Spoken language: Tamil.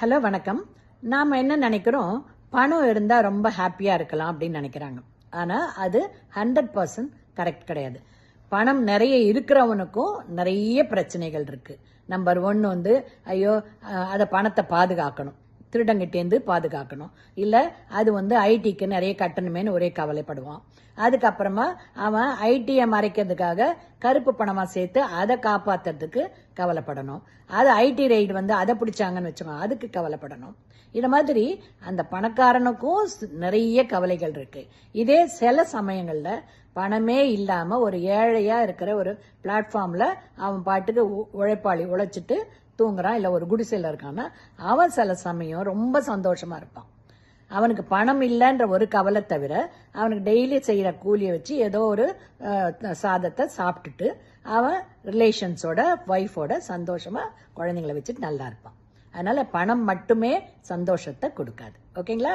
ஹலோ வணக்கம். நாம் என்ன நினைக்கிறோம், பணம் இருந்தால் ரொம்ப ஹாப்பியாக இருக்கலாம் அப்படின்னு நினைக்கிறாங்க. ஆனால் அது 100% கரெக்ட் கிடையாது. பணம் நிறைய இருக்கிறவனுக்கும் நிறைய பிரச்சனைகள் இருக்கு. நம்பர் 1 வந்து ஐயோ அதை பணத்தை பாதுகாக்கணும், திருடங்கிட்டேந்து பாதுகாக்கணும். இல்லை அது வந்து ஐடிக்கு நிறைய கட்டணுமேனு ஒரே கவலைப்படுவான். அதுக்கப்புறமா அவன் ஐடியை மறைக்கிறதுக்காக கருப்பு பணமா சேர்த்து அதை காப்பாத்துறதுக்கு கவலைப்படணும். அது ஐடி ரைடு வந்து அதை பிடிச்சாங்கன்னு வச்சுக்கோங்க, அதுக்கு கவலைப்படணும். இது மாதிரி அந்த பணக்காரனுக்கும் நிறைய கவலைகள் இருக்கு. இதே சில சமயங்கள்ல பணமே இல்லாம ஒரு ஏழையா இருக்கிற ஒரு பிளாட்ஃபார்ம்ல அவன் பாட்டுக்கு உழைப்பாளி உழைச்சிட்டு தூங்குறான், இல்ல ஒரு குடிசையில இருக்கான்னா அவன் சில சமயம் ரொம்ப சந்தோஷமா இருப்பான். அவனுக்கு பணம் இல்லைன்ற ஒரு கவலை தவிர அவனுக்கு டெய்லி செய்யற கூலியை வச்சு ஏதோ ஒரு சாதத்தை சாப்பிட்டுட்டு அவன் ரிலேஷன்ஸோட ஒய்ஃபோட சந்தோஷமா குழந்தைங்களை வச்சுட்டு நல்லா இருப்பான். அதனால பணம் மட்டுமே சந்தோஷத்தை கொடுக்காது. ஓகேங்களா?